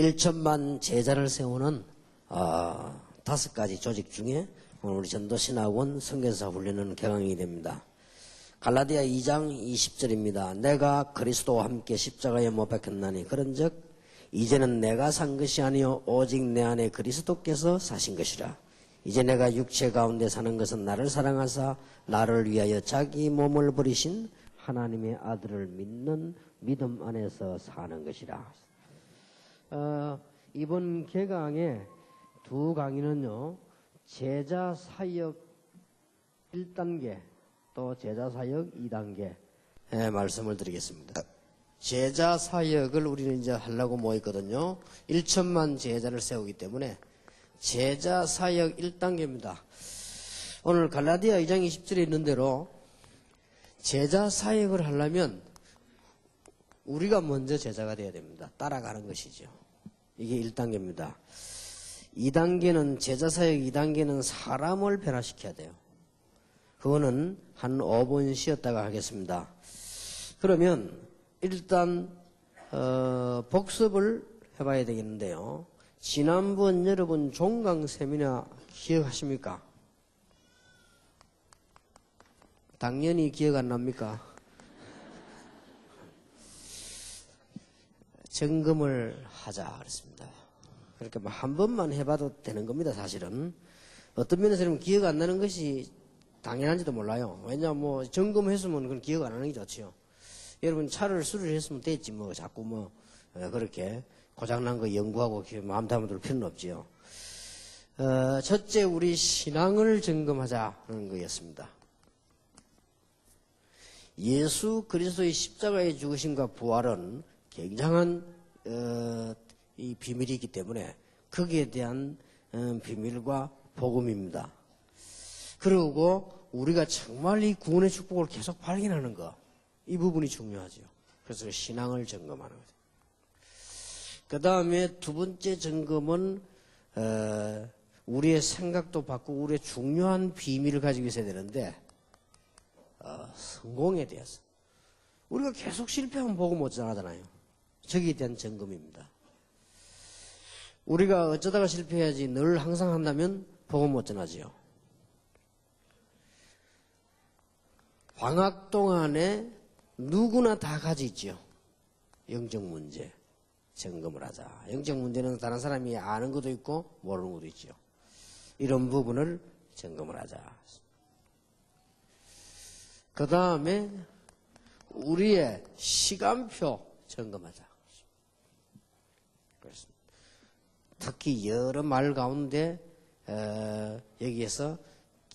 1천만 제자를 세우는 5가지 조직 중에 오늘 우리 전도신학원 선교사 훈련은 개강이 됩니다. 갈라디아 2장 20절입니다. 내가 그리스도와 함께 십자가에 못 박혔나니 그런즉 이제는 내가 산 것이 아니요 오직 내 안에 그리스도께서 사신 것이라. 이제 내가 육체 가운데 사는 것은 나를 사랑하사 나를 위하여 자기 몸을 버리신 하나님의 아들을 믿는 믿음 안에서 사는 것이라. 이번 개강의 두 강의는요, 제자 사역 1단계 또 제자 사역 2단계 말씀을 드리겠습니다. 제자 사역을 우리는 이제 하려고 모였거든요. 1천만 제자를 세우기 때문에 제자 사역 1단계입니다. 오늘 갈라디아 2장 20절에 있는 대로 제자 사역을 하려면 우리가 먼저 제자가 되어야 됩니다. 따라가는 것이죠. 이게 1단계입니다. 2단계는 제자 사역 2단계는 사람을 변화시켜야 돼요. 그거는 한 5분 쉬었다가 하겠습니다. 그러면 일단 복습을 해봐야 되겠는데요. 지난번 여러분 종강 세미나 기억하십니까? 당연히 기억 안 납니까? 점검을 하자 그랬습니다. 그렇게 뭐 한 번만 해봐도 되는 겁니다. 사실은 어떤 면에서는 기억 안 나는 것이 당연한지도 몰라요. 왜냐하면 뭐 점검했으면 그건 기억 안 하는 게 좋지요. 여러분 차를 수리했으면 됐지 뭐 자꾸 뭐 그렇게 고장난 거 연구하고 마음 담아둘 필요는 없지요. 첫째 우리 신앙을 점검하자는 거였습니다. 예수 그리스도의 십자가의 죽으심과 부활은 굉장한 이 비밀이 있기 때문에 거기에 대한 비밀과 복음입니다. 그리고 우리가 정말 이 구원의 축복을 계속 발견하는 거, 이 부분이 중요하죠. 그래서 신앙을 점검하는 거죠. 그 다음에 두 번째 점검은 우리의 생각도 바꾸고 우리의 중요한 비밀을 가지고 있어야 되는데 성공에 대해서 우리가 계속 실패하면 복음 못 전하잖아요. 저기에 대한 점검입니다. 우리가 어쩌다가 실패해야지 늘 항상 한다면 복음 못 전하지요. 방학 동안에 누구나 다 가지죠. 영적 문제 점검을 하자. 영적 문제는 다른 사람이 아는 것도 있고 모르는 것도 있죠. 이런 부분을 점검을 하자. 그 다음에 우리의 시간표 점검하자. 그렇습니다. 특히 여러 말 가운데 여기에서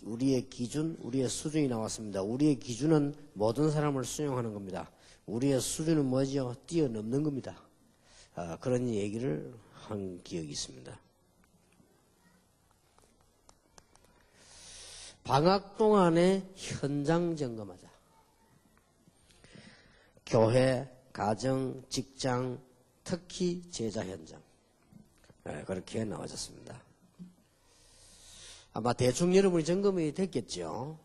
우리의 기준, 우리의 수준이 나왔습니다. 우리의 기준은 모든 사람을 수용하는 겁니다. 우리의 수준은 뭐죠? 뛰어넘는 겁니다. 그런 얘기를 한 기억이 있습니다. 방학 동안에 현장 점검하자. 교회, 가정, 직장, 특히 제자 현장. 그렇게 나와졌습니다. 아마 대충 여러분이 점검이 됐겠죠.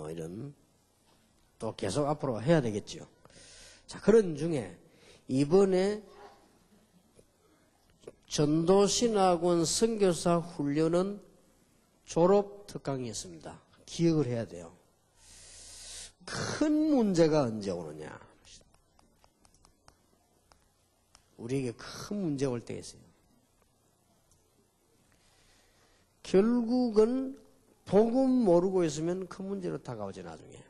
이런 또 계속 앞으로 해야 되겠죠. 자, 그런 중에 이번에 전도신학원 선교사 훈련은 졸업 특강이었습니다. 기억을 해야 돼요. 큰 문제가 언제 오느냐. 우리에게 큰 문제가 올 때 있어요. 결국은 복음 모르고 있으면 큰 문제로 다가오죠. 나중에.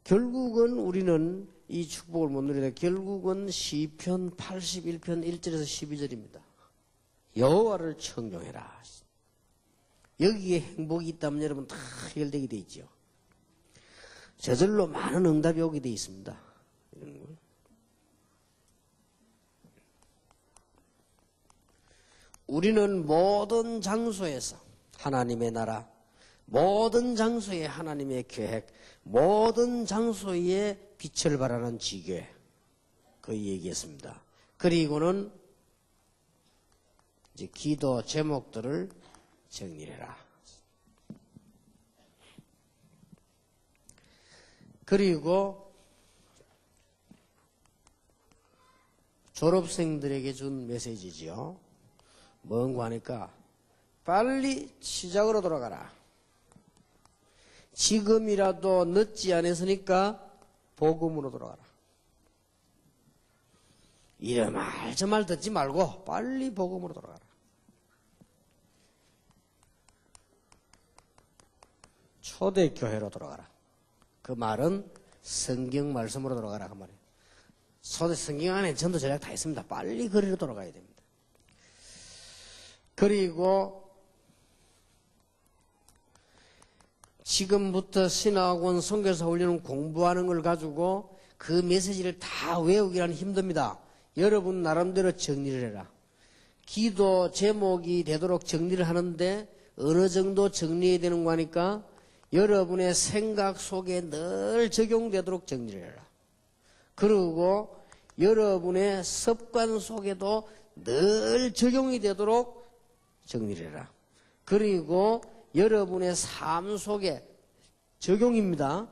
결국은 우리는 이 축복을 못 누리다. 결국은 시편 81편 1절에서 12절입니다. 여호와를 청종해라. 여기에 행복이 있다면 여러분 다 해결되게 돼 있죠. 저절로 많은 응답이 오게 돼 있습니다. 이런 걸. 우리는 모든 장소에서 하나님의 나라, 모든 장소에 하나님의 계획, 모든 장소에 빛을 발하는 지교회, 그 얘기했습니다. 그리고는 이제 기도 제목들을 정리해라. 그리고 졸업생들에게 준 메시지지요. 뭔가 하니까 빨리 시작으로 돌아가라. 지금이라도 늦지 않았으니까 복음으로 돌아가라. 이래 말 저 말 듣지 말고 빨리 복음으로 돌아가라. 초대교회로 돌아가라. 그 말은 성경 말씀으로 돌아가라 그 말이에요. 초대 성경 안에 전도 전략 다 있습니다. 빨리 거리로 돌아가야 됩니다. 그리고 지금부터 신학원 선교사 훈련을 공부하는 걸 가지고 그 메시지를 다 외우기란 힘듭니다. 여러분 나름대로 정리를 해라. 기도 제목이 되도록 정리를 하는데 어느 정도 정리해야 되는 거 하니까 여러분의 생각 속에 늘 적용되도록 정리를 해라. 그리고 여러분의 습관 속에도 늘 적용이 되도록 정리를 해라. 그리고 여러분의 삶 속에 적용입니다.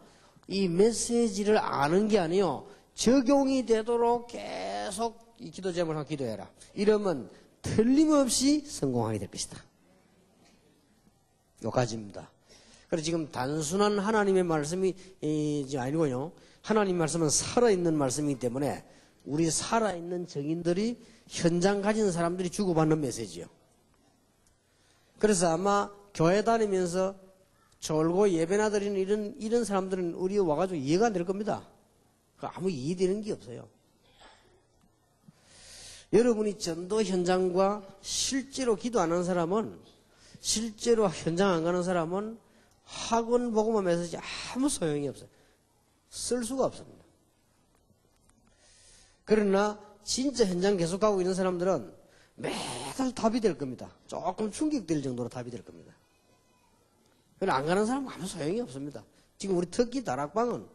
이 메시지를 아는 게 아니요. 적용이 되도록 계속 이 기도 제목을 기도해라. 이러면 틀림없이 성공하게 될 것이다. 여기까지입니다. 그래서 지금 단순한 하나님의 말씀이 아니고요. 하나님 말씀은 살아있는 말씀이기 때문에 우리 살아있는 증인들이 현장 가진 사람들이 주고받는 메시지요. 그래서 아마 교회 다니면서 졸고 예배나 드리는 이런 사람들은 우리 와가지고 이해가 안 될 겁니다. 아무 이해되는 게 없어요. 여러분이 전도 현장과 실제로 기도 안 하는 사람은, 실제로 현장 안 가는 사람은 학원 복음화 메시지 아무 소용이 없어요. 쓸 수가 없습니다. 그러나 진짜 현장 계속 가고 있는 사람들은 매달 답이 될 겁니다. 조금 충격될 정도로 답이 될 겁니다. 그러나 안 가는 사람은 아무 소용이 없습니다. 지금 우리 특히 다락방은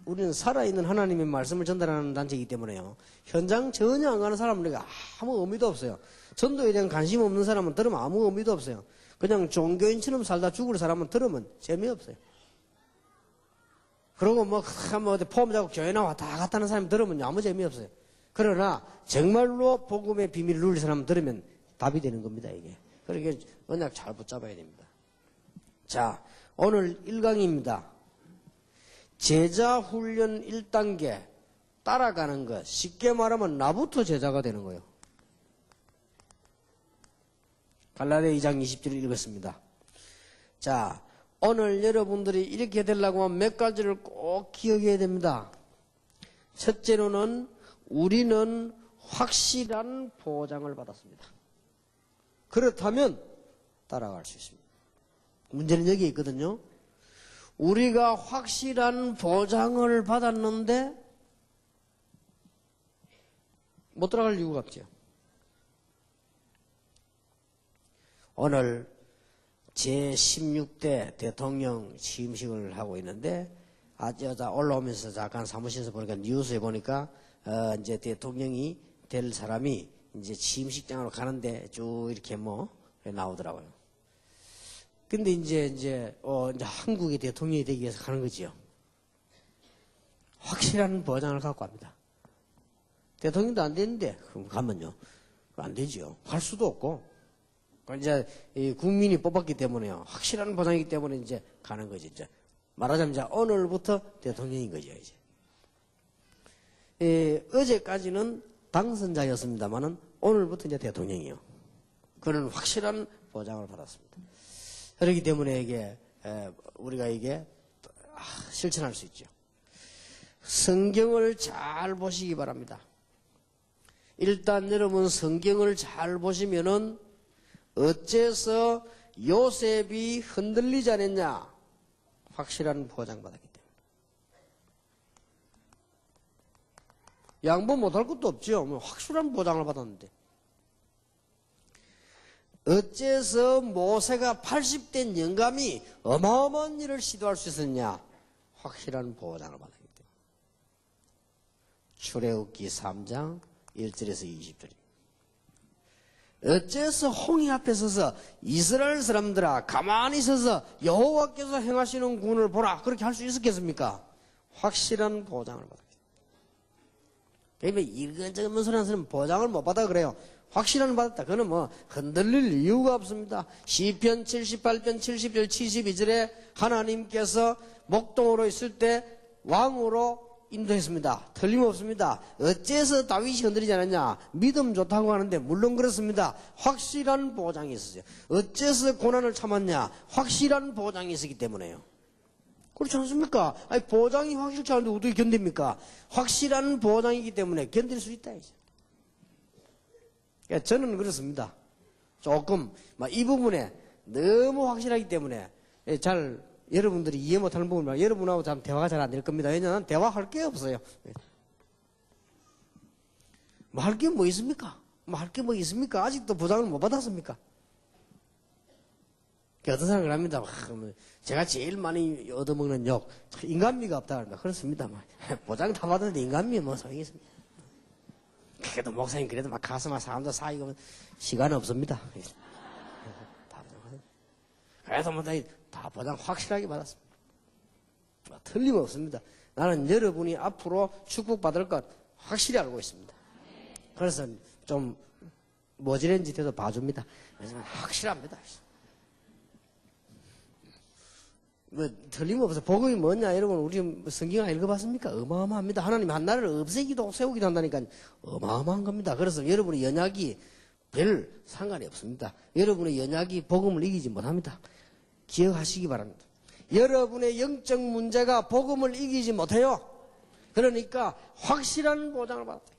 우리는 살아있는 하나님의 말씀을 전달하는 단체이기 때문에요. 현장 전혀 안 가는 사람은 아무 의미도 없어요. 전도에 대한 관심 없는 사람은 들으면 아무 의미도 없어요. 그냥 종교인처럼 살다 죽을 사람은 들으면 재미없어요. 그리고 뭐 어디 폼 잡고 교회나 왔다 갔다 하는 사람이 들으면 아무 재미없어요. 그러나 정말로 복음의 비밀을 누릴 사람은 들으면 답이 되는 겁니다, 이게. 그러니까 언약 잘 붙잡아야 됩니다. 자, 오늘 1강입니다. 제자 훈련 1단계 따라가는 것. 쉽게 말하면 나부터 제자가 되는 거예요. 갈라디아 2장 20절을 읽었습니다. 자, 오늘 여러분들이 이렇게 되려고 하면 몇 가지를 꼭 기억해야 됩니다. 첫째로는 우리는 확실한 보장을 받았습니다. 그렇다면 따라갈 수 있습니다. 문제는 여기 있거든요. 우리가 확실한 보장을 받았는데 못 들어갈 이유가 없죠. 오늘 제16대 대통령 취임식을 하고 있는데 여자 올라오면서 잠깐 사무실에서 보니까 뉴스에 보니까 이제 대통령이 될 사람이 이제 취임식장으로 가는데 쭉 이렇게 나오더라고요. 근데 이제 한국의 대통령이 되기 위해서 가는 거지요. 확실한 보장을 갖고 갑니다. 대통령도 안 되는데, 그럼 가면요. 안 되지요. 갈 수도 없고. 이제 국민이 뽑았기 때문에요. 확실한 보장이기 때문에 이제 가는 거지, 이제. 말하자면 이제 오늘부터 대통령인 거죠, 이제. 어제까지는 당선자였습니다만은 오늘부터 이제 대통령이요. 그런 확실한 보장을 받았습니다. 그렇기 때문에 우리가 실천할 수 있죠. 성경을 잘 보시기 바랍니다. 일단 여러분 성경을 잘 보시면은 어째서 요셉이 흔들리지 않았냐? 확실한 보장받았기 때문에. 양보 못할 것도 없죠. 확실한 보장을 받았는데. 어째서 모세가 80된 영감이 어마어마한 일을 시도할 수 있었냐? 확실한 보장을 받았기 때문에. 출애굽기 3장 1절에서 20절입니다. 어째서 홍해 앞에 서서 이스라엘 사람들아 가만히 서서 여호와께서 행하시는 구원을 보라 그렇게 할 수 있었겠습니까? 확실한 보장을 받았기 때문에. 그러면 이것저것 소리 하는 사람은 보장을 못 받아 그래요. 확실한 받았다. 그거는 뭐 흔들릴 이유가 없습니다. 시편 78편 70절 72절에 하나님께서 목동으로 있을 때 왕으로 인도했습니다. 틀림없습니다. 어째서 다윗이 흔들리지 않았냐? 믿음 좋다고 하는데 물론 그렇습니다. 확실한 보장이 있었어요. 어째서 고난을 참았냐? 확실한 보장이 있었기 때문에요. 그렇지 않습니까? 아니, 보장이 확실치 않은데 어떻게 견딥니까? 확실한 보장이기 때문에 견딜 수 있다 이제. 그러니까 저는 그렇습니다. 조금 이 부분에 너무 확실하기 때문에 잘 여러분들이 이해 못하는 부분은 여러분하고 참 대화가 잘 안 될 겁니다. 왜냐하면 대화할 게 없어요. 뭐 할 게 뭐 있습니까? 뭐 할 게 뭐 있습니까? 아직도 보장을 못 받았습니까? 어떤 사람은 그럽니다. 제가 제일 많이 얻어먹는 욕, 인간미가 없다. 그렇습니다. 보장 다 받았는데 인간미 뭐 소용이 있습니다. 그래도 목사님 그래도 막 가서 막 사람도 사이고 시간 없습니다. 그래서 뭐 다 보장 확실하게 받았습니다. 틀림없습니다. 나는 여러분이 앞으로 축복받을 것 확실히 알고 있습니다. 그래서 좀 모질한 짓 해도 봐줍니다. 왜냐면 확실합니다. 뭐 틀림없어. 복음이 뭐냐 여러분, 우리 성경 읽어봤습니까? 어마어마합니다. 하나님이 한 나라를 없애기도 세우기도 한다니까 어마어마한 겁니다. 그래서 여러분의 연약이 별 상관이 없습니다. 여러분의 연약이 복음을 이기지 못합니다. 기억하시기 바랍니다. 여러분의 영적 문제가 복음을 이기지 못해요. 그러니까 확실한 보장을 받았다.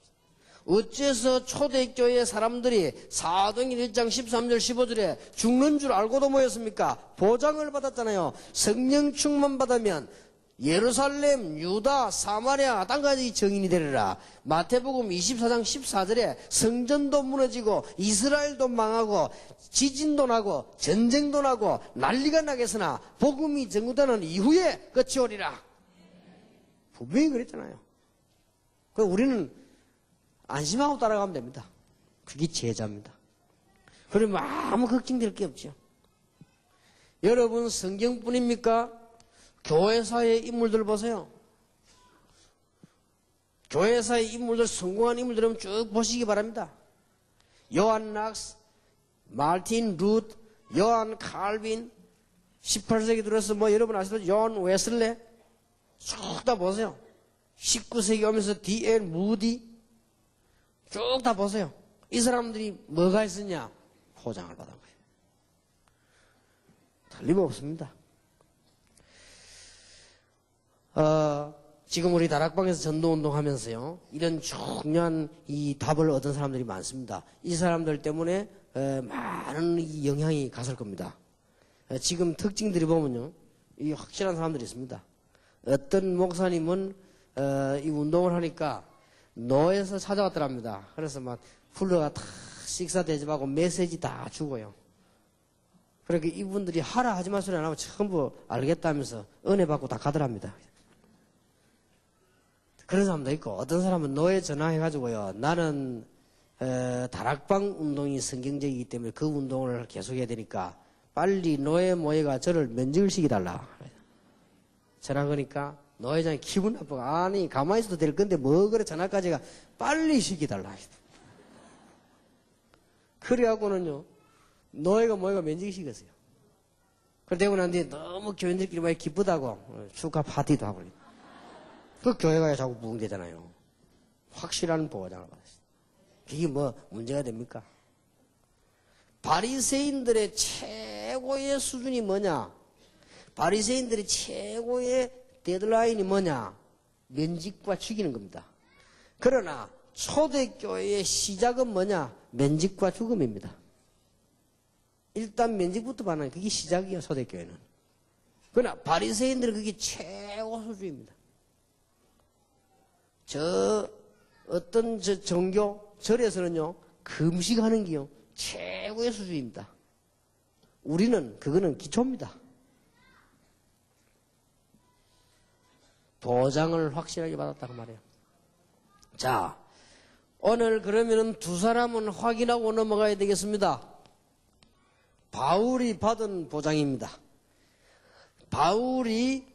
어째서 초대교회 사람들이 사도행전 1장 13절 15절에 죽는 줄 알고도 모였습니까? 보장을 받았잖아요. 성령 충만 받으면 예루살렘, 유다, 사마리아 땅까지 증인이 되리라. 마태복음 24장 14절에 성전도 무너지고 이스라엘도 망하고 지진도 나고 전쟁도 나고 난리가 나겠으나 복음이 전구되는 이후에 끝이 오리라. 분명히 그랬잖아요. 그럼 우리는 안심하고 따라가면 됩니다. 그게 제자입니다. 그러면 아무 걱정될 게 없죠. 여러분 성경뿐입니까? 교회사의 인물들 보세요. 교회사의 인물들, 성공한 인물들은 쭉 보시기 바랍니다. 요한 락스, 마틴 루트, 요한 칼빈, 18세기 들어서 여러분 아시죠? 요한 웨슬레 쭉 다 보세요. 19세기 오면서 D.L. 무디 쭉 다 보세요. 이 사람들이 뭐가 있었냐? 포장을 받은 거예요. 틀림없습니다. 지금 우리 다락방에서 전도운동 하면서요, 이런 중요한 이 답을 얻은 사람들이 많습니다. 이 사람들 때문에 많은 영향이 갔을 겁니다. 지금 특징들이 보면요, 이 확실한 사람들이 있습니다. 어떤 목사님은 이 운동을 하니까 노에서 찾아왔더랍니다. 그래서 막 불러가 다 식사 대접하고 메시지 다 주고요. 그러니까 이분들이 하라 하지 마 소리 안 하고 전부 알겠다면서 은혜 받고 다 가더랍니다. 그런 사람도 있고, 어떤 사람은 노에 전화해가지고요, 나는 다락방 운동이 성경적이기 때문에 그 운동을 계속해야 되니까 빨리 노예 모회가 저를 면직을 시켜달라. 전화 거니까 노회장이 기분 나쁘고, 아니 가만히 있어도 될 건데 뭐 그래 전화까지가 빨리 시켜달라. 그래갖고는요, 노예가 모회가 면직을 시켰어요. 그러고 난 뒤에 너무 교인들끼리 많이 기쁘다고 축하 파티도 하고, 그 교회가 자꾸 부흥되잖아요. 확실한 보장을 받았어요. 이게 뭐 문제가 됩니까? 바리새인들의 최고의 수준이 뭐냐? 바리새인들의 최고의 데드라인이 뭐냐? 면직과 죽이는 겁니다. 그러나 초대교회의 시작은 뭐냐? 면직과 죽음입니다. 일단 면직부터 받는 그게 시작이에요. 초대교회는. 그러나 바리새인들은 그게 최고 수준입니다. 어떤 종교, 절에서는요, 금식하는 게요, 최고의 수준입니다. 우리는, 그거는 기초입니다. 보장을 확실하게 받았다고 말해요. 자, 오늘 그러면은 두 사람은 확인하고 넘어가야 되겠습니다. 바울이 받은 보장입니다. 바울이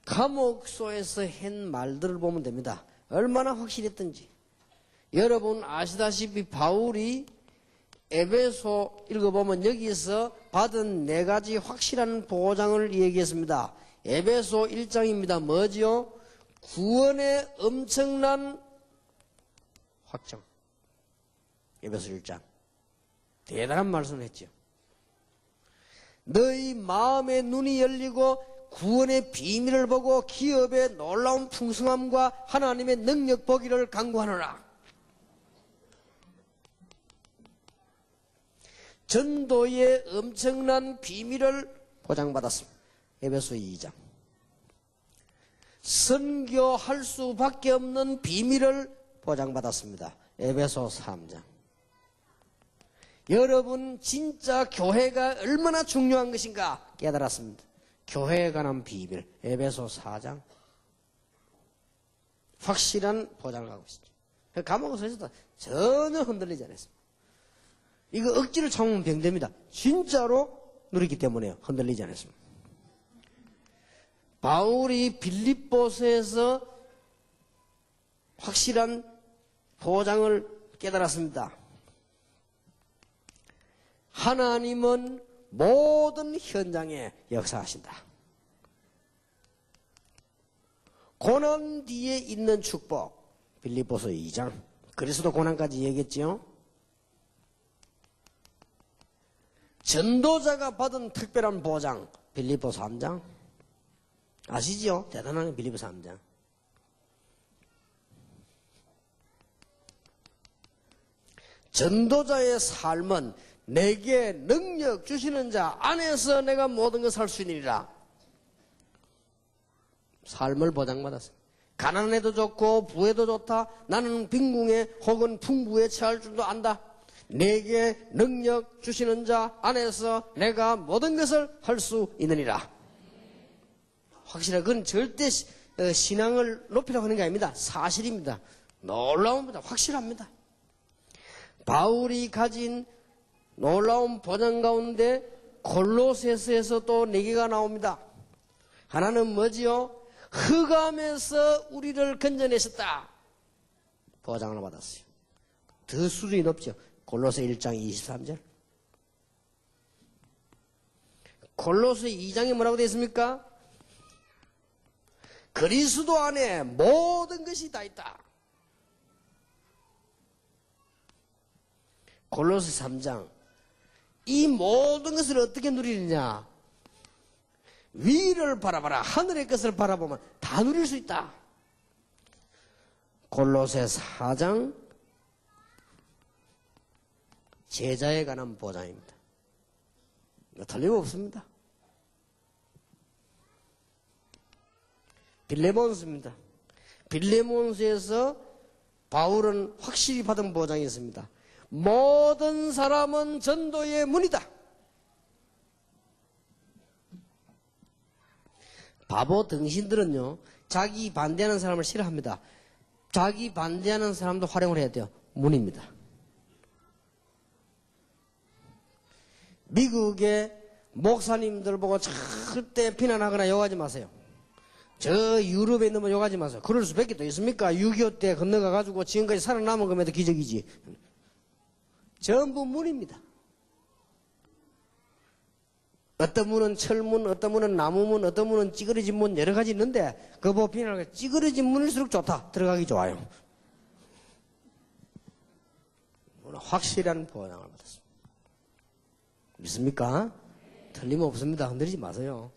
감옥소에서 한 말들을 보면 됩니다. 얼마나 확실했던지. 여러분 아시다시피 바울이 에베소 읽어보면 여기서 받은 4가지 확실한 보장을 얘기했습니다. 에베소 1장입니다. 뭐지요? 구원의 엄청난 확정. 에베소 1장. 대단한 말씀을 했죠. 너희 마음의 눈이 열리고 구원의 비밀을 보고 기업의 놀라운 풍성함과 하나님의 능력 보기를 간구하노라. 전도의 엄청난 비밀을 보장받았습니다. 에베소 2장. 선교할 수밖에 없는 비밀을 보장받았습니다. 에베소 3장. 여러분 진짜 교회가 얼마나 중요한 것인가 깨달았습니다. 교회에 관한 비밀. 에베소 4장. 확실한 보장을 하고 있습니다. 감옥에서 있어도 전혀 흔들리지 않았습니다. 이거 억지로 참으면 병됩니다. 진짜로 누리기 때문에요. 흔들리지 않았습니다. 바울이 빌립보서에서 확실한 보장을 깨달았습니다. 하나님은 모든 현장에 역사하신다. 고난 뒤에 있는 축복. 빌립보서 2장. 그리스도 고난까지 얘기했죠. 전도자가 받은 특별한 보장. 빌립보서 3장. 아시죠? 대단한 빌립보서 3장. 전도자의 삶은 내게 능력 주시는 자 안에서 내가 모든 것을 할 수 있느니라. 삶을 보장받았어요. 가난해도 좋고 부해도 좋다. 나는 빈궁에 혹은 풍부에 처할 줄도 안다. 내게 능력 주시는 자 안에서 내가 모든 것을 할 수 있느니라. 확실하게 그건 절대 신앙을 높이려고 하는 게 아닙니다. 사실입니다. 놀라웁니다. 확실합니다. 바울이 가진 놀라운 보장 가운데 골로새서에서 또 4개가 나옵니다. 하나는 뭐지요? 흑암에서 우리를 건져내셨다. 보장을 받았어요. 더 수준이 높죠. 골로새 1장 23절. 골로새 2장에 뭐라고 되어 있습니까? 그리스도 안에 모든 것이 다 있다. 골로새 3장. 이 모든 것을 어떻게 누리느냐? 위를 바라봐라. 하늘의 것을 바라보면 다 누릴 수 있다. 골로새 4장. 제자에 관한 보장입니다. 틀림없습니다. 빌레몬스입니다. 빌레몬스에서 바울은 확실히 받은 보장이 있습니다. 모든 사람은 전도의 문이다. 바보 등신들은요, 자기 반대하는 사람을 싫어합니다. 자기 반대하는 사람도 활용을 해야 돼요. 문입니다. 미국의 목사님들 보고 절대 비난하거나 욕하지 마세요. 저 유럽에 있는 분 욕하지 마세요. 그럴 수밖에 또 있습니까? 6.25 때 건너가가지고 지금까지 살아남은 것만도 기적이지. 전부 문입니다. 어떤 문은 철문, 어떤 문은 나무문, 어떤 문은 찌그러진 문 여러 가지 있는데 그거 보고 비난하고 찌그러진 문일수록 좋다. 들어가기 좋아요. 확실한 보장을 받았습니다. 믿습니까? 틀림없습니다. 흔들리지 마세요.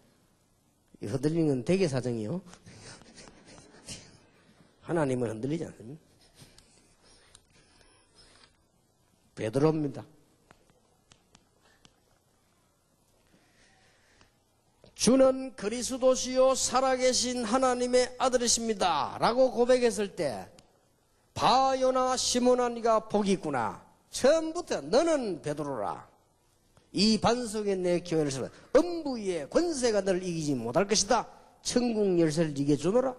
이 흔들리는 건 대개사정이요. 하나님은 흔들리지 않습니다. 베드로입니다. 주는 그리스도시요 살아계신 하나님의 아들이십니다. 라고 고백했을 때 바요나 시몬아 네가 복이 있구나. 처음부터 너는 베드로라. 이 반석에 내 교회를 세워 음부 위에 권세가 너를 이기지 못할 것이다. 천국 열쇠를 네게 주노라.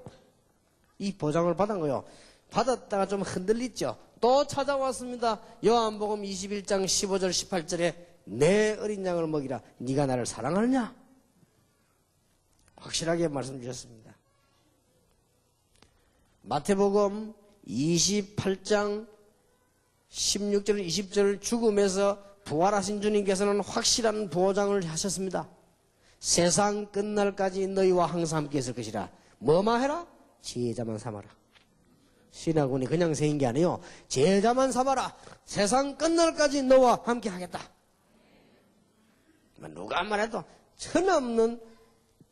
이 보장을 받은 거요. 받았다가 좀 흔들리죠. 또 찾아왔습니다. 요한복음 21장 15절 18절에 내 어린 양을 먹이라. 네가 나를 사랑하느냐? 확실하게 말씀 주셨습니다. 마태복음 28장 16절, 20절 죽음에서 부활하신 주님께서는 확실한 보장을 하셨습니다. 세상 끝날까지 너희와 항상 함께 있을 것이라. 뭐만 해라? 제자만 삼아라. 신하군이 그냥 세인 게 아니에요. 제자만 삼아라. 세상 끝날까지 너와 함께 하겠다. 누가 말해도 천없는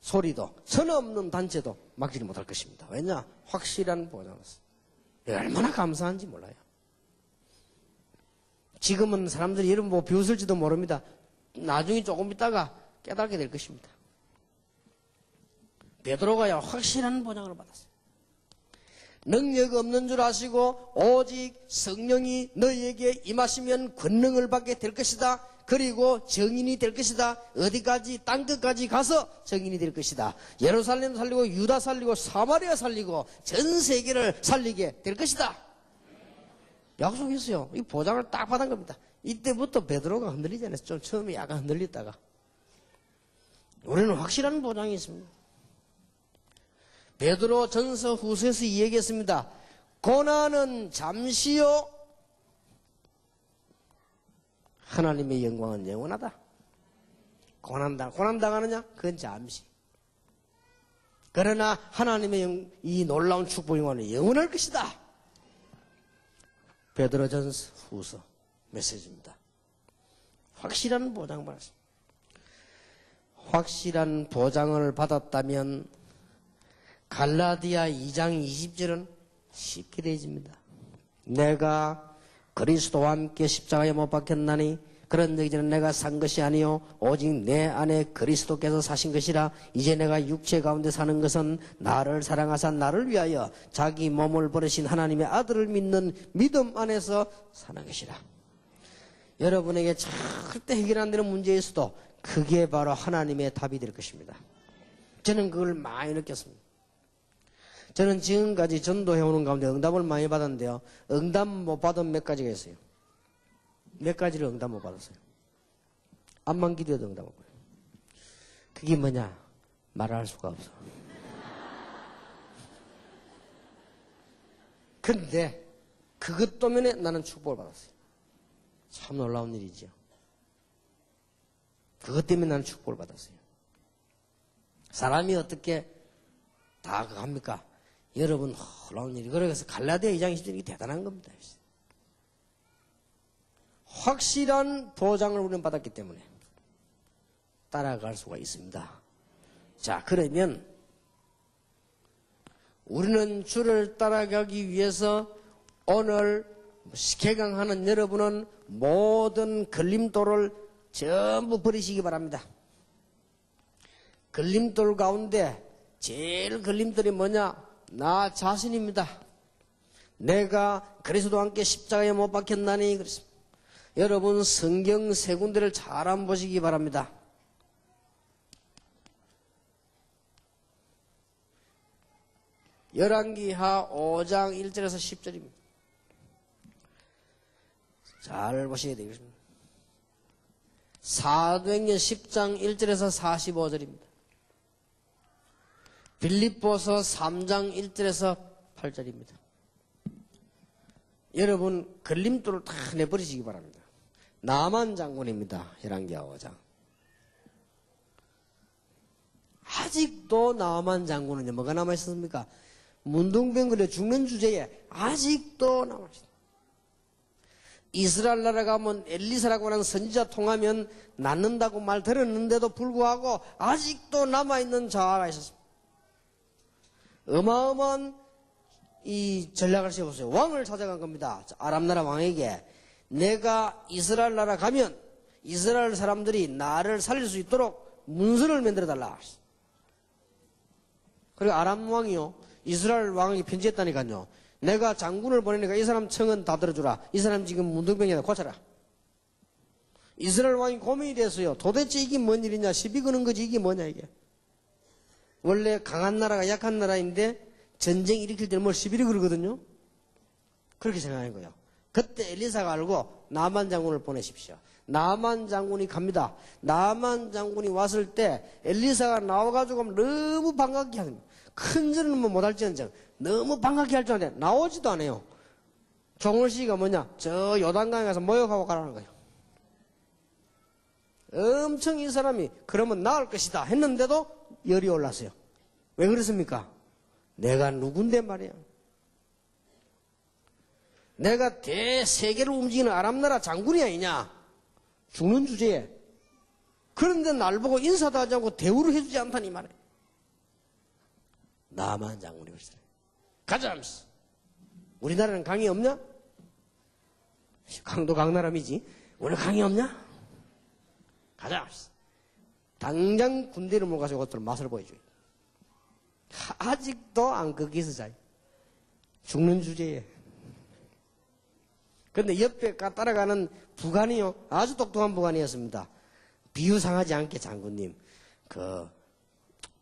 소리도 천없는 단체도 막지 못할 것입니다. 왜냐? 확실한 보장이었어요. 얼마나 감사한지 몰라요. 지금은 사람들이 이런 뭐 비웃을지도 모릅니다. 나중에 조금 있다가 깨닫게 될 것입니다. 베드로가야 확실한 보장을 받았어요. 능력 없는 줄 아시고 오직 성령이 너희에게 임하시면 권능을 받게 될 것이다. 그리고 정인이 될 것이다. 어디까지? 땅끝까지 가서 정인이 될 것이다. 예루살렘 살리고 유다 살리고 사마리아 살리고 전 세계를 살리게 될 것이다. 약속했어요. 이 보장을 딱 받은 겁니다. 이때부터 베드로가 흔들리지 않았어요. 좀 처음에 약간 흔들렸다가. 우리는 확실한 보장이 있습니다. 베드로 전서 후서에서 이 얘기했습니다. 고난은 잠시요. 하나님의 영광은 영원하다. 고난당하느냐? 그건 잠시. 그러나 하나님의 이 놀라운 축복 영광은 영원할 것이다. 베드로 전서 후서 메시지입니다. 확실한 보장을 받았습니다. 확실한 보장을 받았다면 갈라디아 2장 20절은 쉽게 되어집니다. 내가 그리스도와 함께 십자가에 못 박혔나니 그런 얘기는 내가 산 것이 아니요 오직 내 안에 그리스도께서 사신 것이라. 이제 내가 육체 가운데 사는 것은 나를 사랑하사 나를 위하여 자기 몸을 버리신 하나님의 아들을 믿는 믿음 안에서 사는 것이라. 여러분에게 절대 해결 안 되는 문제일 수도 그게 바로 하나님의 답이 될 것입니다. 저는 그걸 많이 느꼈습니다. 저는 지금까지 전도해오는 가운데 응답을 많이 받았는데요. 응답 못 받은 몇 가지가 있어요. 몇 가지를 응답 못 받았어요. 암만 기도해도 응답 못 받아요. 그게 뭐냐? 말할 수가 없어. 근데 그것 때문에 나는 축복을 받았어요. 참 놀라운 일이죠. 그것 때문에 나는 축복을 받았어요. 사람이 어떻게 다 합니까? 여러분 놀라운 일이. 그래서 갈라디아 2장 20절이 대단한 겁니다. 확실한 보장을 우리는 받았기 때문에 따라갈 수가 있습니다. 자, 그러면 우리는 주를 따라가기 위해서 오늘 개강하는 여러분은 모든 걸림돌을 전부 버리시기 바랍니다. 걸림돌 가운데 제일 걸림돌이 뭐냐? 나 자신입니다. 내가 그리스도와 함께 십자가에 못 박혔나니 그랬습니다. 여러분 성경 세 군데를 잘 한번 보시기 바랍니다. 열왕기하 5장 1절에서 10절입니다. 잘 보셔야 되겠습니다. 사도행전 10장 1절에서 45절입니다. 빌립보서 3장 1절에서 8절입니다. 여러분 걸림돌을 다 내버리시기 바랍니다. 나만 장군입니다. 열왕기하 5장. 아직도 나만 장군은 뭐가 남아있습니까? 문둥병 죽는 주제에 아직도 남아있습니다. 이스라엘 나라 가면 엘리사라고 하는 선지자 통하면 낫는다고 말 들었는데도 불구하고 아직도 남아있는 자아가 있었습니다. 어마어마한 이 전략을 세워보세요. 왕을 찾아간 겁니다. 아람나라 왕에게 내가 이스라엘 나라 가면 이스라엘 사람들이 나를 살릴 수 있도록 문서를 만들어달라. 그리고 아람 왕이요 이스라엘 왕에게 편지했다니까요. 내가 장군을 보내니까 이 사람 청은 다 들어주라. 이 사람 지금 문둥병이다 고쳐라. 이스라엘 왕이 고민이 됐어요. 도대체 이게 뭔 일이냐? 시비 거는 거지 이게 뭐냐 이게. 원래 강한 나라가 약한 나라인데 전쟁 일으킬 때는 뭘 시비를 그러거든요. 그렇게 생각하는 거예요. 그때 엘리사가 알고 나만 장군을 보내십시오. 나만 장군이 갑니다. 나만 장군이 왔을 때 엘리사가 나와가지고 너무 반갑게 하는 거예요. 큰 절은 뭐 못할지언정 너무 반갑게 할 줄 아는데 나오지도 않아요. 종을 시기가 뭐냐? 저 요단강에 가서 모욕하고 가라는 거예요. 엄청 이 사람이 그러면 나을 것이다 했는데도 열이 올랐어요. 왜 그렇습니까? 내가 누군데 말이야. 내가 대세계를 움직이는 아랍나라 장군이 아니냐. 죽는 주제에. 그런데 날 보고 인사도 하지 않고 대우를 해주지 않다니 말이야. 나만 장군이 그랬어요. 가자 하면서. 우리나라는 강이 없냐? 강도 강나라이지. 우리 강이 없냐? 가자 하면서. 당장 군대를 몰아가지고 그것들 맛을 보여줘요. 아직도 안 거기서 자요. 죽는 주제에. 근데 옆에 따라가는 부관이요. 아주 똑똑한 부관이었습니다. 비유상하지 않게 장군님,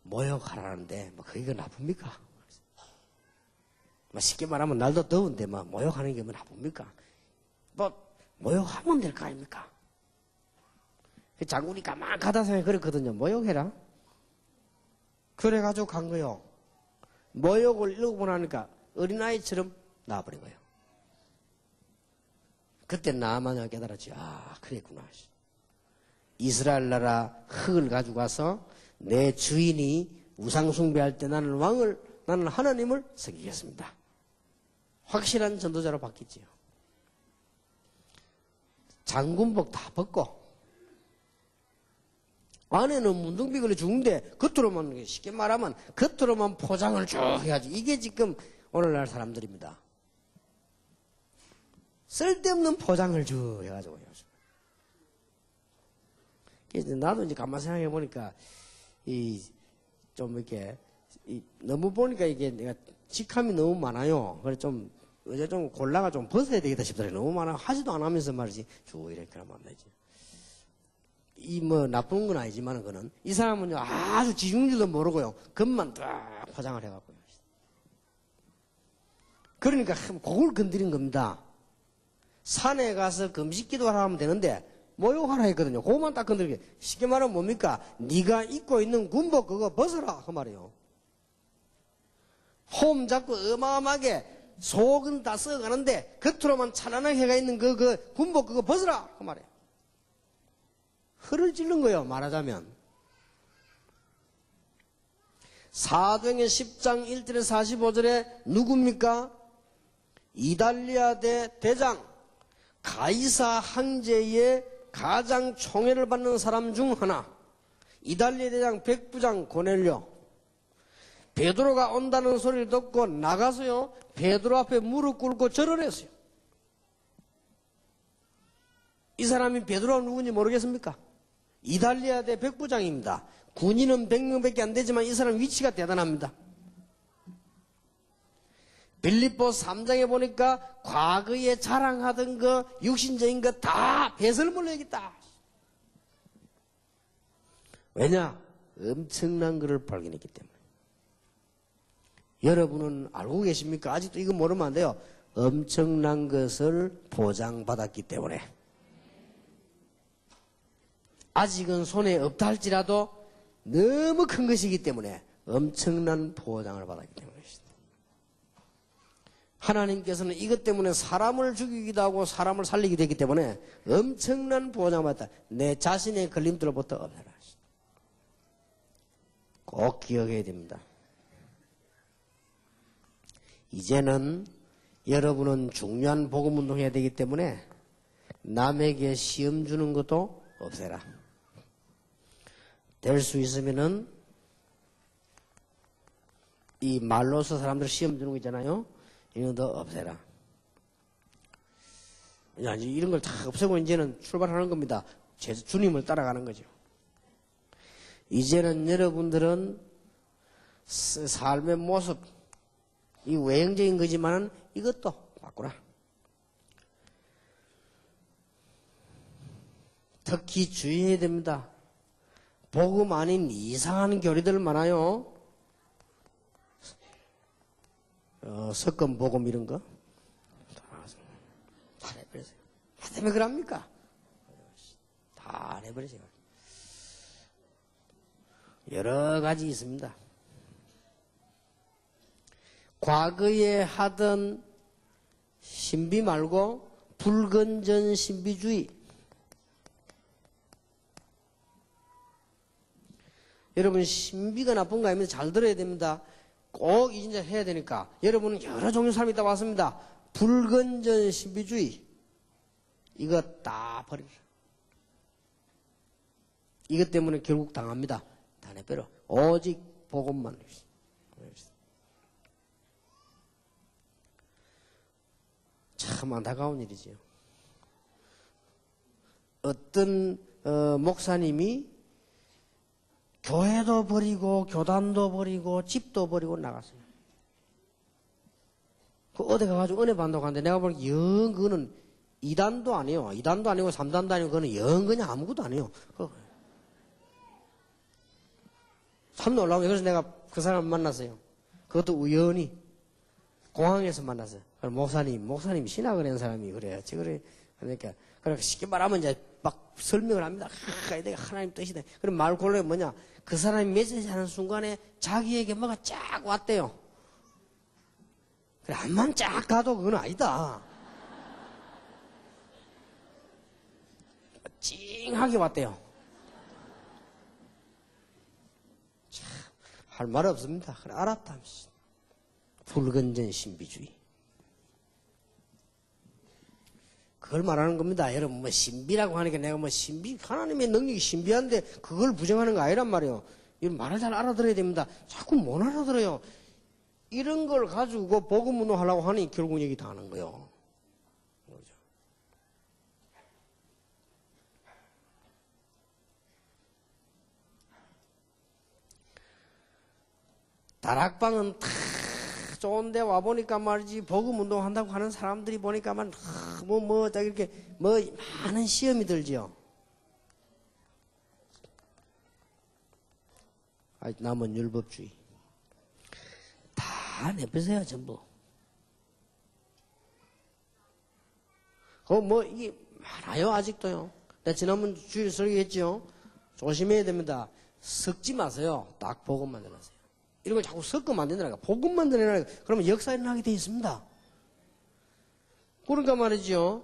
모욕하라는데, 그게 나쁩니까? 쉽게 말하면 날도 더운데, 모욕하는 게 나쁩니까? 모욕하면 될 거 아닙니까? 장군이 가만 가다 생각해 그랬거든요. 모욕해라. 그래가지고 간 거요. 모욕을 읽어보고 나니까 어린아이처럼 나와버린 거예요. 그때 나만이 깨달았지. 그랬구나. 이스라엘 나라 흙을 가지고 와서 내 주인이 우상 숭배할 때 나는 하나님을 섬기겠습니다. 확실한 전도자로 바뀌지요. 장군복 다 벗고 안에는 문둥비걸에 죽는데 겉으로만 쉽게 말하면 겉으로만 포장을 쭉 해야지. 이게 지금 오늘날 사람들입니다. 쓸데없는 포장을 쭉 해가지고. 나도 이제 가만 생각해 보니까, 좀 이렇게, 너무 보니까 이게 내가 직함이 너무 많아요. 그래서 어제 좀 골라가 좀 벗어야 되겠다 싶더라고요. 너무 많아. 하지도 안 하면서 말이지. 이렇게 하면 안 되지. 나쁜 건 아니지만, 그는. 이 사람은요, 아주 지중줄도 모르고요. 겉만 딱 포장을 해갖고요. 그러니까, 그걸 건드린 겁니다. 산에 가서 금식 기도를 하면 되는데, 모욕하라 했거든요. 그것만 딱 건드리게. 쉽게 말하면 뭡니까? 네가 입고 있는 군복 그거 벗어라. 그 말이에요. 홈 잡고 어마어마하게 속은 다 썩어가는데 겉으로만 찬란하게 해가 있는 그 군복 그거 벗어라. 그 말이에요. 혀를 찔른 거예요. 말하자면. 사도행전 10장 1절에 45절에 누굽니까? 이달리아 대장 가이사 황제의 가장 총애를 받는 사람 중 하나, 이달리아 대장 백부장 고넬료. 베드로가 온다는 소리를 듣고 나가서요, 베드로 앞에 무릎 꿇고 절을 했어요. 이 사람이 베드로가 누군지 모르겠습니까? 이달리아 대 백부장입니다. 군인은 100명밖에 안 되지만 이 사람 위치가 대단합니다. 빌립보 3장에 보니까 과거에 자랑하던 육신적인 거 다 배설물로 여겼다. 왜냐? 엄청난 것을 발견했기 때문에. 여러분은 알고 계십니까? 아직도 이거 모르면 안 돼요. 엄청난 것을 보장받았기 때문에. 아직은 손에 없다 할지라도 너무 큰 것이기 때문에 엄청난 보장을 받았기 때문에. 하나님께서는 이것 때문에 사람을 죽이기도 하고 사람을 살리기도 했기 때문에 엄청난 보장을 받았다. 내 자신의 걸림돌부터 없애라. 꼭 기억해야 됩니다. 이제는 여러분은 중요한 복음운동 해야 되기 때문에 남에게 시험 주는 것도 없애라. 될 수 있으면은 이 말로서 사람들 시험 주는 거 있잖아요. 이런 것도 없애라. 이런 걸 다 없애고 이제는 출발하는 겁니다. 주님을 따라가는 거죠. 이제는 여러분들은 삶의 모습, 이 외형적인 거지만은 이것도 바꾸라. 특히 주의해야 됩니다. 복음 아닌 이상한 교리들 많아요. 석금 복음 이런 거 다 내버리세요. 다 때문에 그럽니까? 다 내버리세요. 여러 가지 있습니다. 과거에 하던 신비 말고 불건전 신비주의. 여러분 신비가 나쁜 거 아닙니다. 잘 들어야 됩니다. 꼭 진짜 해야 되니까. 여러분은 여러 종류 사람이 있다고 왔습니다. 불건전 신비주의. 이거 다 버리라. 이것 때문에 결국 당합니다. 다 내빼러. 오직 복음만. 참 안타까운 일이지요. 어떤 목사님이 교회도 버리고 교단도 버리고 집도 버리고 나갔어요. 그 어디 가가지고 은혜 받는다고 하는데 내가 보니까 영 그거는 2단도 아니에요. 2단도 아니고 3단도 아니고 그거는 영 그냥 아무것도 아니에요. 참 놀라운 게 그래서 내가 그 사람을 만났어요. 그것도 우연히 공항에서 만났어요. 목사님이 신학을 한 사람이 그래요. 그러니까 쉽게 말하면 이제 막 설명을 합니다. 내가 하나님 뜻이다. 그럼 말 골라야 뭐냐? 그 사람이 메시지 하는 순간에 자기에게 뭐가 쫙 왔대요. 그래, 암만 쫙 가도 그건 아니다. 찡하게 왔대요. 참, 할 말 없습니다. 그래, 알았다. 불건전 신비주의. 그걸 말하는 겁니다. 여러분, 뭐, 신비라고 하니까 내가 뭐, 하나님의 능력이 신비한데, 그걸 부정하는 거 아니란 말이에요. 이런 말을 잘 알아들어야 됩니다. 자꾸 못 알아들어요. 이런 걸 가지고 복음 운동하려고 하니 결국 여기 다 하는 거예요. 그렇죠? 다락방은 다 좋은데 와보니까 말이지, 복음 운동 한다고 하는 사람들이 보니까만, 이렇게, 많은 시험이 들지요. 남은 율법주의. 다 내빼세요, 전부. 이게 많아요, 아직도요. 내가 지난번 주일 설교했죠. 조심해야 됩니다. 섞지 마세요. 딱 복음만 들으세요. 이런 걸 자꾸 섞으면 안 된다니까. 복음만 들으라니까. 그러면 역사 일어나게 돼 있습니다. 그러니까 말이죠.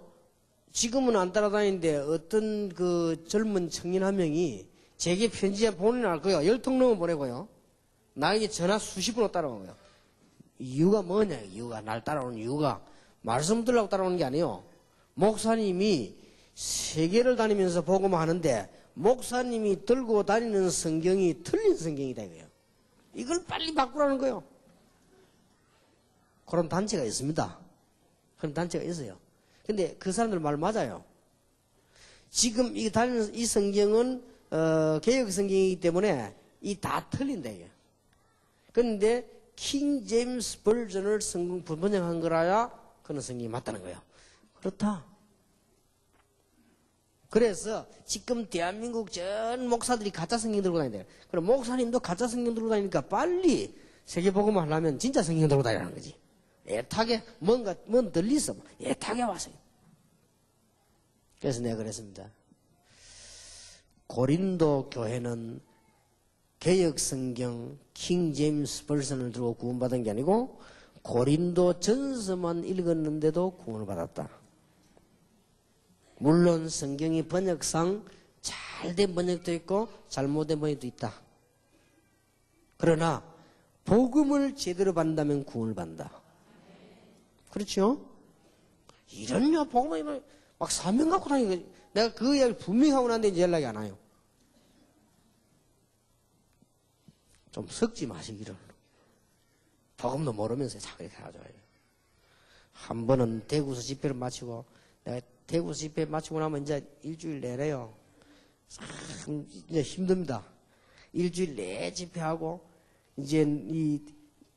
지금은 안 따라다니는데 어떤 그 젊은 청년 한 명이 제게 편지에 보내날 거예요. 10통 넘어 보내고요. 나에게 전화 수십 번을 따라오고요. 이유가 뭐냐, 이유가. 날 따라오는 이유가. 말씀 들으려고 따라오는 게 아니에요. 목사님이 세계를 다니면서 복음하는데 목사님이 들고 다니는 성경이 틀린 성경이다 이거예요. 이걸 빨리 바꾸라는 거예요. 그런 단체가 있습니다. 그런 단체가 있어요. 근데 그 사람들 말 맞아요. 지금 이 다니는 이 성경은 개혁 성경이기 때문에 이 다 틀린다 이게. 그런데 킹 제임스 버전을 성경 번역한 거라야 그런 성경이 맞다는 거예요. 그렇다. 그래서 지금 대한민국 전 목사들이 가짜 성경 들고 다닌대요. 그럼 목사님도 가짜 성경 들고 다니니까 빨리 세계복음 하려면 진짜 성경 들고 다니라는 거지. 애타게 뭔 들리서 애타게 와서. 그래서 내가 그랬습니다. 고린도 교회는 개혁 성경 킹 제임스 버전을 들고 구원받은 게 아니고 고린도 전서만 읽었는데도 구원을 받았다. 물론 성경이 번역상 잘된 번역도 있고 잘못된 번역도 있다. 그러나 복음을 제대로 받는다면 구원을 받는다. 그렇죠? 이런요 복음을 막 사명 갖고 다니는 거. 내가 그 이야기를 분명히 하고 난데 이제 연락이 안 와요. 좀 섞지 마시기를. 복음도 모르면서 자꾸 이렇게 하죠. 한 번은 대구서 집회를 마치고 내가 대구서 집회 마치고 나면 이제 일주일 내래요. 참 이제 힘듭니다. 일주일 내 집회하고 이제 이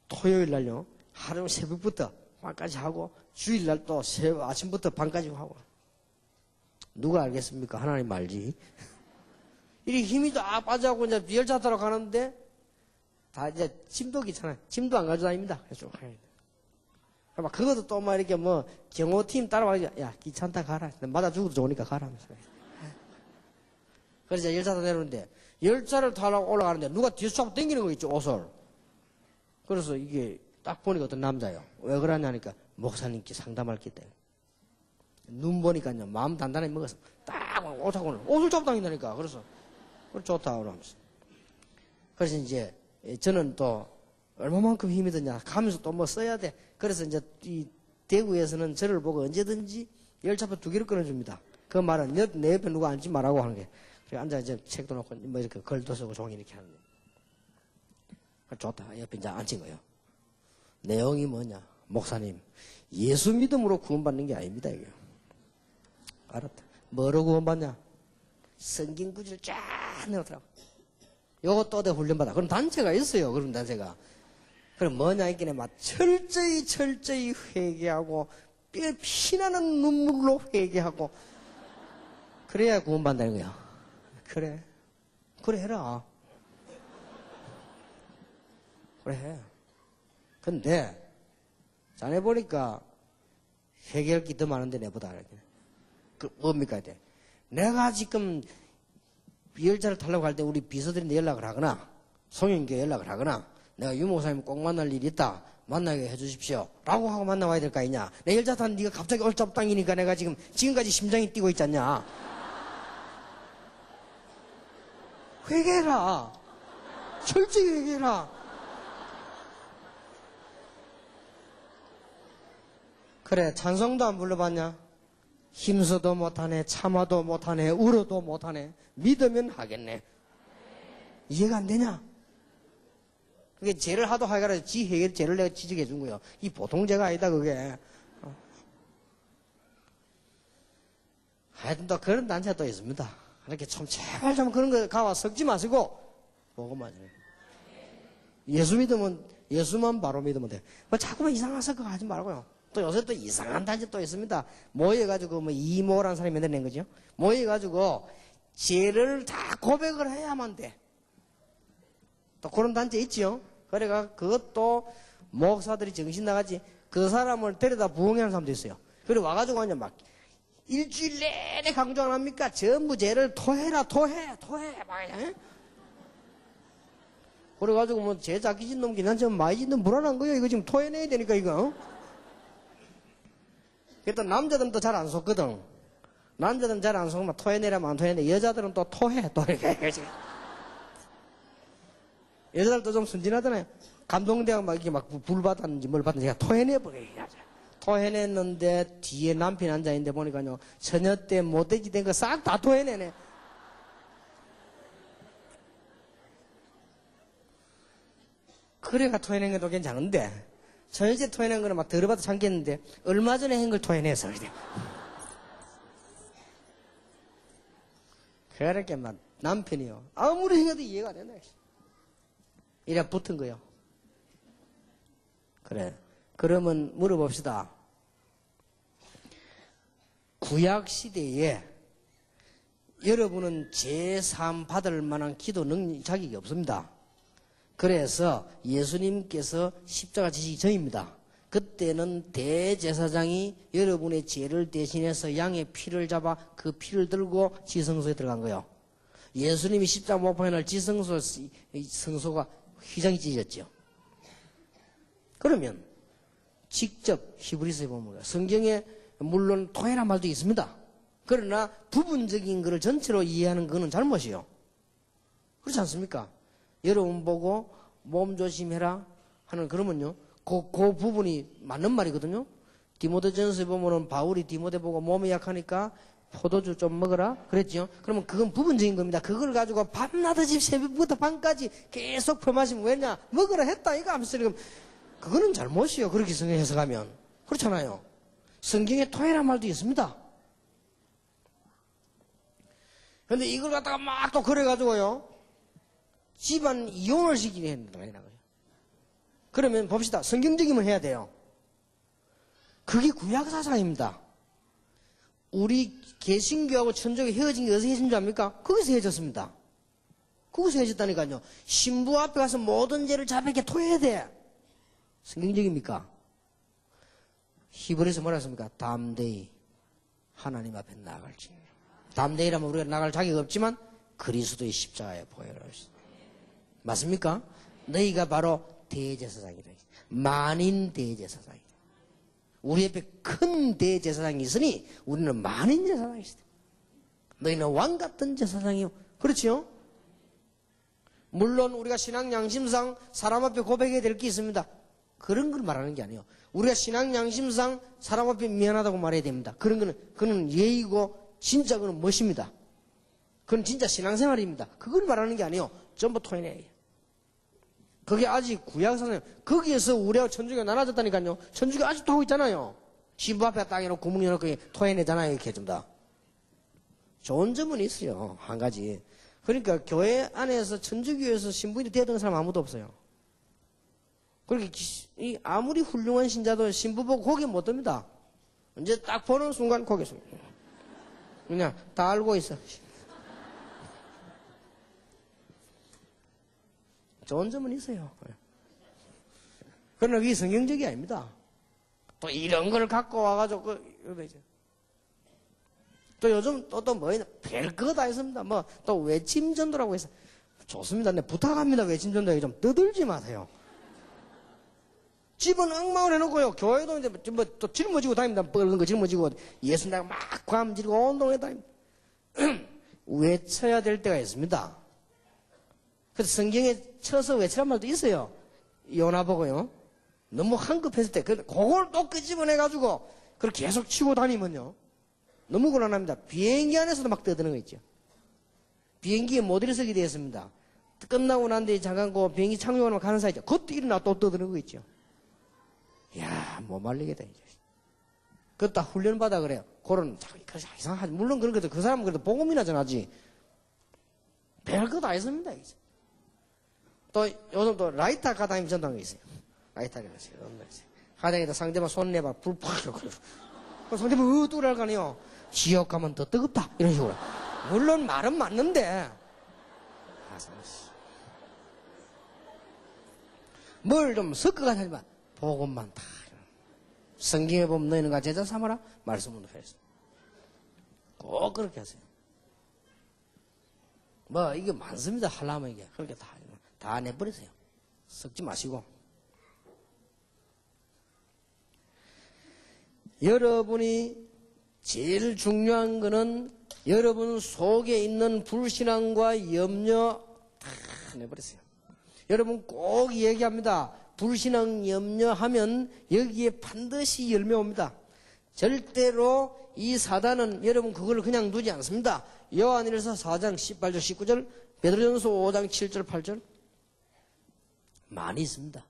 토요일 날요 하루 새벽부터 밤까지 하고 주일날 또 아침부터 밤까지 하고. 누가 알겠습니까? 하나님 알지. 이렇게 힘이 다 빠져갖고 이제 열차 타러 가는데 다 이제 짐도 귀찮아요. 짐도 안 가지고 다닙니다. 그래서 막 그것도 또 막 이렇게 경호팀 따라와서 야 귀찮다 가라. 맞아 죽어도 좋으니까 가라. 그래서 열차 타고 내려오는데 열차를 타러 올라가는데 누가 뒤에서 잡고 당기는 거 있죠 옷을. 그래서 이게 딱 보니까 어떤 남자예요. 왜 그러냐니까 목사님께 상담할 게 있다. 눈 보니까요, 마음 단단히 먹어서 딱 옷을 잡고 다닌다니까. 그래서 좋다 그러면서. 그래서 이제 저는 또 얼마만큼 힘이 드냐 가면서 또 뭐 써야 돼. 그래서 이제 이 대구에서는 저를 보고 언제든지 열차표 2개를 끊어줍니다. 그 말은 내 옆에 누가 앉지 말라고 하는 게. 그래 앉아 이제 책도 놓고 뭐 이렇게 글도 쓰고 종이 이렇게 하는 거. 좋다. 옆에 이제 앉힌 거예요. 내용이 뭐냐? 목사님, 예수 믿음으로 구원받는 게 아닙니다, 이게. 알았다. 뭐로 구원받냐? 성경 구절 쫙 내놓더라고. 요거 또 내 훈련받아. 그럼 단체가 있어요. 그럼 단체가. 그럼 뭐냐 있긴 해. 막 철저히 회개하고, 피나는 눈물로 회개하고, 그래야 구원받는다는 거야. 그래. 그래 해라. 그래 해. 근데, 자네 보니까 회개할 게 더 많은데 내보다. 그, 뭡니까, 이제? 내가 지금 열차를 타려고 할 때 우리 비서들인데 연락을 하거나, 송영교에 연락을 하거나, 내가 유 목사님 꼭 만날 일이 있다. 만나게 해주십시오. 라고 하고 만나와야 될 거 아니냐. 내 열차 타는 네가 갑자기 얼짱땅이니까 내가 지금까지 심장이 뛰고 있잖냐. 회개해라. 철저히 회개해라. 그래, 찬송도 안 불러봤냐? 힘써도 못하네, 참아도 못하네, 울어도 못하네. 믿으면 하겠네. 이해가 안 되냐? 그게 죄를 하도 하여가지고 지 해결 죄를 내가 지적해 준 거예요. 이 보통 죄가 아니다, 그게. 하여튼 또 그런 단체가 또 있습니다. 이렇게 좀 제발 좀 그런 거 가와 섞지 마시고, 보고만 해요. 예수 믿으면, 예수만 바로 믿으면 돼. 뭐 자꾸만 이상한 섞어 하지 말고요. 또 요새 또 이상한 단체 또 있습니다. 모여가지고 뭐 이모라는 사람이 만들어낸 거죠. 모여가지고 죄를 다 고백을 해야만 돼. 또 그런 단체 있지요. 그래가 그것도 목사들이 정신 나가지. 그 사람을 데려다 부흥하는 사람도 있어요. 그리고 와가지고 그냥 막 일주일 내내 강조 안 합니까? 전부 죄를 토해라, 토해. 막, 에? 그래가지고 뭐 죄 작기 짓 놈기 난 지금 많이 짓는 불안한 거예요. 이거 지금 토해내야 되니까 이거. 일단 남자들은 또 잘 안 속거든. 남자들은 잘 안 속으면 토해내라면 안 토해내. 여자들은 또 토해. 또 이렇게. 여자들도 좀 순진하잖아요. 감동대학 막 이렇게 막 불 받았는지 뭘 받았는지 제가 토해내버려. 토해냈는데 뒤에 남편이 앉아있는데 보니까요. 처녀 때 못되지 된 거 싹 다 토해내네. 그래가 토해낸 것도 괜찮은데. 전체 토해낸 거는 막 들어봐도 참겠는데 얼마 전에 한 걸 토해내서 그렇게 막 남편이요 아무리 해도 이해가 안 된다. 이래 붙은 거요. 그래. 그러면 물어봅시다. 구약 시대에 여러분은 제3 받을 만한 기도 자격이 없습니다. 그래서 예수님께서 십자가 지시기 전입니다. 그때는 대제사장이 여러분의 죄를 대신해서 양의 피를 잡아 그 피를 들고 지성소에 들어간 거예요. 예수님이 십자가 못 박힌 날 성소가 휘장이 찢어졌죠. 그러면 직접 히브리서에 보면 성경에 물론 토해란 말도 있습니다. 그러나 부분적인 것을 전체로 이해하는 것은 잘못이에요. 그렇지 않습니까? 여러분 보고 몸 조심해라 하는 그러면요. 그 부분이 맞는 말이거든요. 디모데전서에 보면은 바울이 디모데 보고 몸이 약하니까 포도주 좀 먹어라 그랬죠. 그러면 그건 부분적인 겁니다. 그걸 가지고 밤낮없이 새벽부터 밤까지 계속 퍼마시면 왜냐 먹으라 했다 이거 하면서 지금 그거는 잘못이에요. 그렇게 성경 해석하면 그렇잖아요. 성경에 토해란 말도 있습니다. 그런데 이걸 갖다가 막 또 그래가지고요. 집안 이혼을 시키게 했는데 많이 나가요. 그러면 봅시다. 성경적이면 해야 돼요. 그게 구약사상입니다. 우리 개신교하고 천주교 헤어진 게 어디서 헤어진 줄 압니까? 거기서 헤어졌습니다. 거기서 헤어졌다니까요. 신부 앞에 가서 모든 죄를 자백해 토해야 돼. 성경적입니까? 히브리서 뭐라 했습니까? 담대히 하나님 앞에 나아갈지. 담대히라면 우리가 나갈 자격이 없지만 그리스도의 십자가에 보여라. 맞습니까? 너희가 바로 대제사장이다. 만인 대제사장이다. 우리 옆에 큰 대제사장이 있으니 우리는 많은 제사장이 있다. 너희는 왕 같은 제사장이요. 그렇지요? 물론 우리가 신앙 양심상 사람 앞에 고백해야 될 게 있습니다. 그런 걸 말하는 게 아니에요. 우리가 신앙 양심상 사람 앞에 미안하다고 말해야 됩니다. 그런 거는 그는 예의고 진짜 그는 멋입니다. 그건 진짜 신앙생활입니다. 그걸 말하는 게 아니에요. 전부 토해내요. 그게 아직 구약사상 거기에서 우리하고 천주교가 나눠졌다니까요. 천주교 아직도 하고 있잖아요. 신부 앞에 딱 이렇게 구멍 열어놓고 토해내잖아요. 이렇게 좀 다. 좋은 점은 있어요. 한 가지. 그러니까 교회 안에서 천주교에서 신부인이 되어드는 사람 아무도 없어요. 그렇게 아무리 훌륭한 신자도 신부 보고 고개 못 듭니다. 이제 딱 보는 순간 고개 숙여. 그냥 다 알고 있어. 좋은 점은 있어요. 그러나 그게 성경적이 아닙니다. 또 이런 걸 갖고 와가지고 또 요즘 또 뭐 있나 별거 다 있습니다. 뭐 또 외침전도라고 해서 좋습니다. 네, 부탁합니다. 외침전도에 좀 떠들지 마세요. 집은 엉망을 해놓고요. 교회도 이제 뭐 또 짊어지고 다닙니다. 뻘건 거 짊어지고 예수 내가 막 감지고 운동해 다닙니다. 외쳐야 될 때가 있습니다. 그래서 성경에 쳐서 외치란 말도 있어요. 요나 보고요. 너무 한급했을 때 그걸 또 끄집어내가지고 그걸 계속 치고 다니면요. 너무 곤란합니다. 비행기 안에서도 막 떠드는 거 있죠. 비행기에 못 일어서게 되었습니다. 끝나고 난 뒤에 잠깐 그 비행기 착륙하면 가는 사이죠. 그것도 일어나 또 떠드는 거 있죠. 이야, 못 말리겠다, 이제. 그것도 다 훈련받아 그래요. 그런, 이상하지. 물론 그런 것도 그 사람은 그래도 복음이나 전하지. 별거 다 있습니다, 이제. 또, 요즘 또 라이터 가다니면 전도한 거 있어요. 라이터가 있어요. 가다니다 상대방 손 내봐. 불 팍! 상대방 뚜랄 가네요. 지옥 가면 더 뜨겁다. 이런 식으로. 물론 말은 맞는데. 뭘 좀 섞어가지 하지만. 복음만 다. 성경에 보면 너희는 가 제자 삼아라. 말씀은 회수. 꼭 그렇게 하세요. 뭐, 이게 많습니다. 하려면 이게. 그렇게 다 내버리세요. 섞지 마시고. 여러분이 제일 중요한 거는 여러분 속에 있는 불신앙과 염려 다 내버리세요. 여러분 꼭 얘기합니다. 불신앙 염려하면 여기에 반드시 열매 옵니다. 절대로 이 사단은 여러분 그걸 그냥 두지 않습니다. 요한일서 4장 18절 19절 베드로전서 5장 7절 8절 많이 있습니다.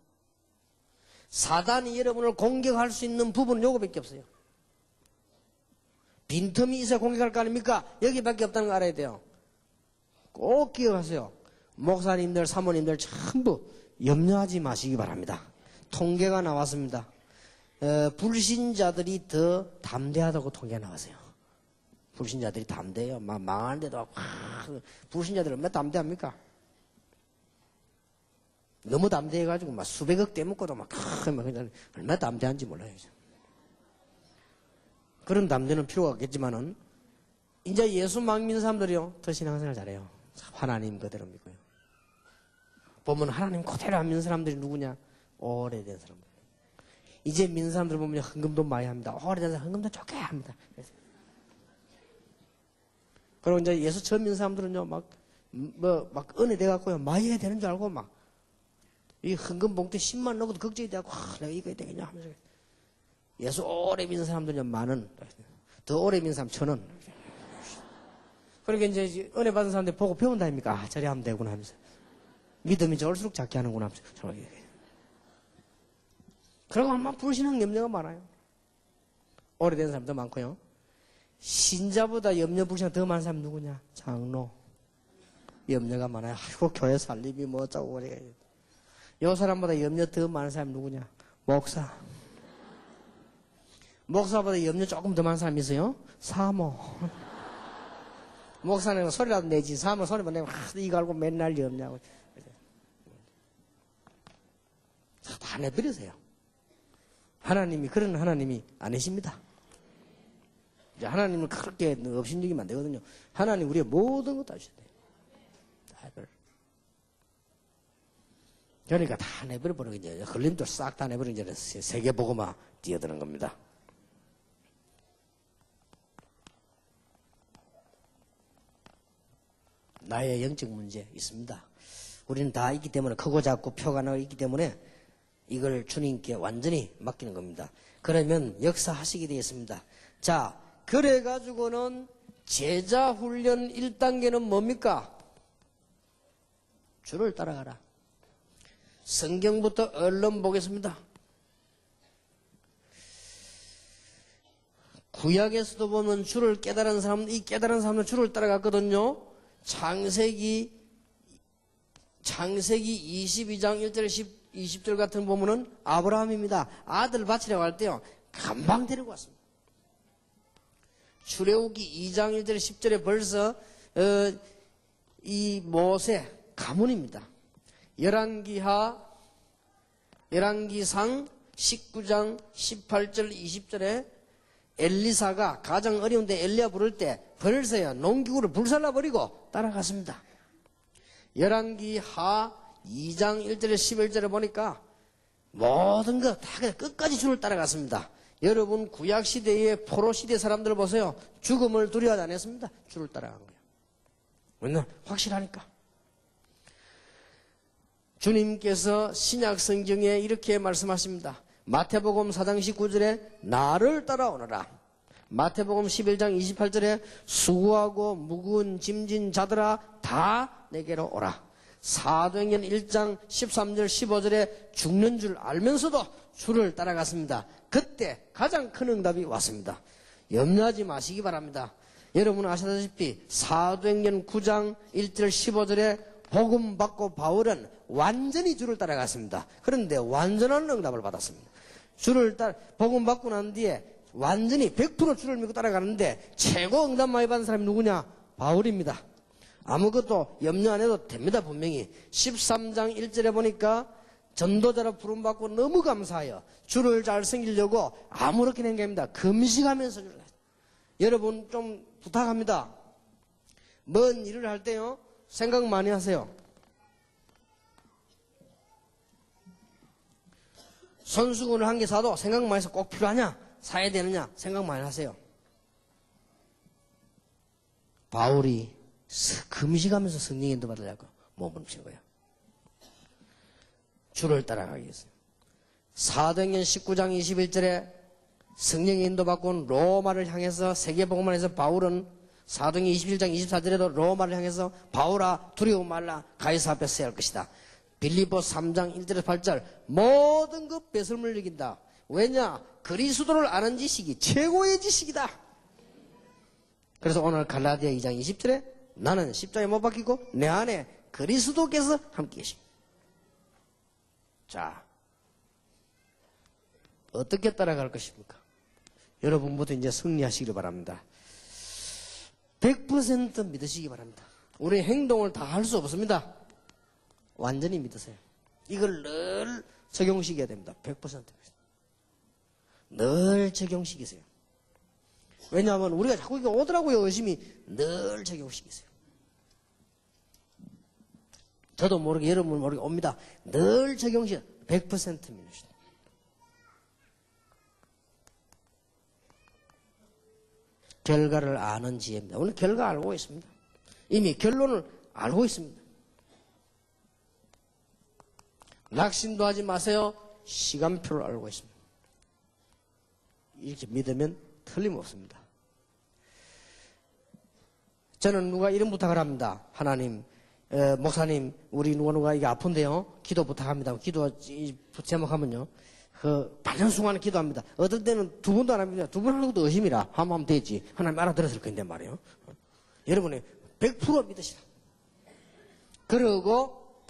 사단이 여러분을 공격할 수 있는 부분은 요거밖에 없어요. 빈틈이 있어야 공격할 거 아닙니까? 여기밖에 없다는 거 알아야 돼요. 꼭 기억하세요. 목사님들, 사모님들 전부 염려하지 마시기 바랍니다. 통계가 나왔습니다. 불신자들이 더 담대하다고 통계가 나왔어요. 불신자들이 담대해요. 막 망하는데도 불신자들은 얼마나 담대합니까? 너무 담대해가지고 막 수백억 떼먹고도 막 얼마나 담대한지 몰라요. 그런 담대는 필요가 없겠지만은 이제 예수 막 믿는 사람들이요 더 신앙생활 잘해요. 하나님 그대로 믿고요. 보면 하나님 그대로 안 믿는 사람들이 누구냐? 오래된 사람들. 이제 믿는 사람들 보면 헌금도 많이 합니다. 오래된 사람 헌금도 좋게 합니다. 그리고 이제 예수 처음 믿는 사람들은요 막 은혜 돼갖고요 많이 해야 되는 줄 알고 막 이 헌금 봉투에 10만 넣어도 걱정이 돼갖고 내가 이거 해야 되겠냐 하면서 예수 오래 믿는 사람들은 만원, 더 오래 믿는 사람 1,000원. 그러니까 이제 은혜 받은 사람들 보고 배운다니까. 저리 하면 되구나 하면서. 믿음이 좋을수록 작게 하는구나 하면서. 그리고 아마 불신앙 염려가 많아요. 오래된 사람도 많고요. 신자보다 염려 불신앙 더 많은 사람 누구냐? 장로. 염려가 많아요. 아이고 교회 살림이 뭐 어쩌고 그래. 요 사람보다 염려 더 많은 사람 누구냐? 목사. 목사보다 염려 조금 더 많은 사람이 있어요? 사모. 목사는 소리라도 내지, 사모 소리만 내면, 이거 알고 맨날 염려하고. 다 내버리세요. 하나님이, 그런 하나님이 아니십니다. 이제 하나님을 그렇게 업신여기면 안 되거든요. 하나님 우리의 모든 것 다 주셔야 돼요. 그러니까 다 내버려버리고 이제 흘림도 싹 다 내버리고 이제 세계보고만 뛰어드는 겁니다. 나의 영적 문제 있습니다. 우리는 다 있기 때문에 크고 작고 표가 나고 있기 때문에 이걸 주님께 완전히 맡기는 겁니다. 그러면 역사하시게 되었습니다. 자, 그래가지고는 제자 훈련 1단계는 뭡니까? 주를 따라가라. 성경부터 얼른 보겠습니다. 구약에서도 보면 주를 깨달은 사람은, 이 깨달은 사람은 주를 따라갔거든요. 창세기 22장 1절 20절 같은 보면은 아브라함입니다. 아들 바치려고 할 때요, 금방 데리고 왔습니다. 출애굽기 2장 1절 10절에 벌써 이 모세 가문입니다. 열왕기상 19장 18절 20절에 엘리사가 가장 어려운데 엘리야 부를 때 벌써야 농기구를 불살라 버리고 따라갔습니다. 열왕기하 2장 1절에 11절에 보니까 모든 것 다 끝까지 주를 따라갔습니다. 여러분 구약시대의 포로시대 사람들 보세요. 죽음을 두려워하지 않았습니다. 주를 따라간 거예요. 왜냐면 확실하니까. 주님께서 신약 성경에 이렇게 말씀하십니다. 마태복음 4장 19절에 나를 따라오너라. 마태복음 11장 28절에 수고하고 무거운 짐진 자들아 다 내게로 오라. 사도행전 1장 13절 15절에 죽는 줄 알면서도 주를 따라갔습니다. 그때 가장 큰 응답이 왔습니다. 염려하지 마시기 바랍니다. 여러분 아시다시피 사도행전 9장 1절 15절에 복음 받고 바울은 완전히 주를 따라갔습니다. 그런데 완전한 응답을 받았습니다. 복음 받고 난 뒤에 완전히 100% 주를 믿고 따라가는데 최고 응답 많이 받은 사람이 누구냐? 바울입니다. 아무것도 염려 안 해도 됩니다. 분명히 13장 1절에 보니까 전도자로 부름받고 너무 감사하여 주를 잘 섬기려고 아무렇게나 한 게 아닙니다. 금식하면서 주를 했어요. 여러분 좀 부탁합니다. 뭔 일을 할 때요 생각 많이 하세요. 손수건을 한 개 사도 생각 많이 해서 꼭 필요하냐? 사야 되느냐? 생각 많이 하세요. 바울이 금식하면서 성령 인도 받으려고 몸부림친 거예요. 주를 따라가기 위해서. 사도행전 19장 21절에 성령 인도 받고 로마를 향해서 세계복음을 해서 바울은 사도행전 21장 24절에도 로마를 향해서 바울아 두려워 말라 가이사 앞에 서야 할 것이다. 빌립보 3장 1절에서 8절 모든 것 배설물 이긴다. 왜냐? 그리스도를 아는 지식이 최고의 지식이다. 그래서 오늘 갈라디아 2장 20절에 나는 십자가에 못 박히고 내 안에 그리스도께서 함께 계십니다. 자, 어떻게 따라갈 것입니까? 여러분부터 이제 승리하시기를 바랍니다. 100% 믿으시기 바랍니다. 우리 행동을 다 할 수 없습니다. 완전히 믿으세요. 이걸 늘 적용시켜야 됩니다. 100%. 늘 적용시키세요. 왜냐하면 우리가 자꾸 이게 오더라고요. 의심이. 늘 적용시키세요. 저도 모르게 여러분 모르게 옵니다. 늘 적용시켜 100% 믿으시다. 결과를 아는 지혜입니다. 오늘 결과 알고 있습니다. 이미 결론을 알고 있습니다. 낙심도 하지 마세요. 시간표를 알고 있습니다. 이렇게 믿으면 틀림없습니다. 저는 누가 이런 부탁을 합니다. 하나님, 목사님, 우리 누가 이게 아픈데요. 기도 부탁합니다. 기도 제목하면요. 반년 순간에 기도합니다. 어떨 때는 두 번도 안 합니다. 두 번 하는 것도 의심이라. 한번 하면 되지. 하나님 알아들었을 건데 말이에요. 여러분이 100% 믿으시라. 그러고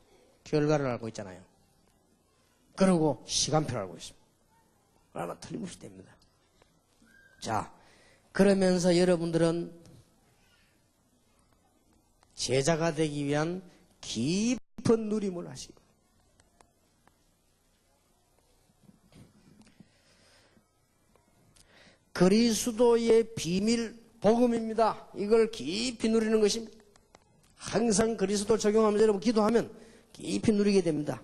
결과를 알고 있잖아요. 그리고 시간표를 알고 있습니다. 아마 틀림없이 됩니다. 자, 그러면서 여러분들은 제자가 되기 위한 깊은 누림을 하시고 그리스도의 비밀 복음입니다. 이걸 깊이 누리는 것입니다. 항상 그리스도 적용하면서 여러분 기도하면 깊이 누리게 됩니다.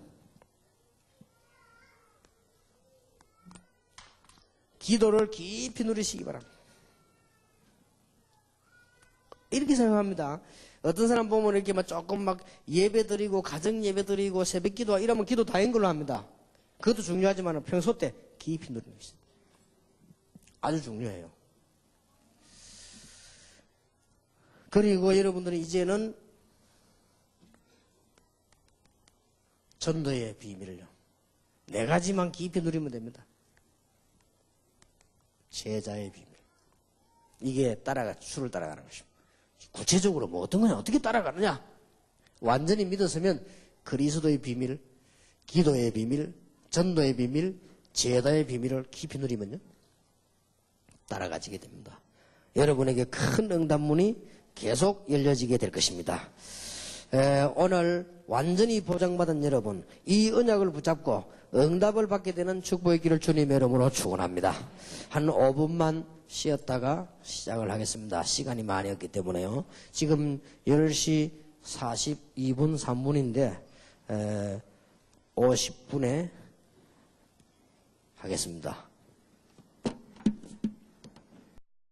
기도를 깊이 누리시기 바랍니다. 이렇게 생각합니다. 어떤 사람 보면 이렇게 막 조금 막 예배 드리고 가정 예배 드리고 새벽 기도 이러면 기도 다인 걸로 합니다. 그것도 중요하지만 평소 때 깊이 누리는 것이 아주 중요해요. 그리고 여러분들은 이제는 전도의 비밀을요. 4가지만 깊이 누리면 됩니다. 제자의 비밀. 이게 주를 따라가는 것입니다. 구체적으로 뭐 어떤 거냐, 어떻게 따라가느냐? 완전히 믿었으면 그리스도의 비밀, 기도의 비밀, 전도의 비밀, 제자의 비밀을 깊이 누리면요. 따라가지게 됩니다. 여러분에게 큰 응답문이 계속 열려지게 될 것입니다. 오늘 완전히 보장받은 여러분, 이 언약을 붙잡고 응답을 받게 되는 축복의 길을 주님의 이름으로 축원합니다. 한 5분만 쉬었다가 시작을 하겠습니다. 시간이 많이 없기 때문에요. 지금 10시 42분 3분인데 50분에 하겠습니다.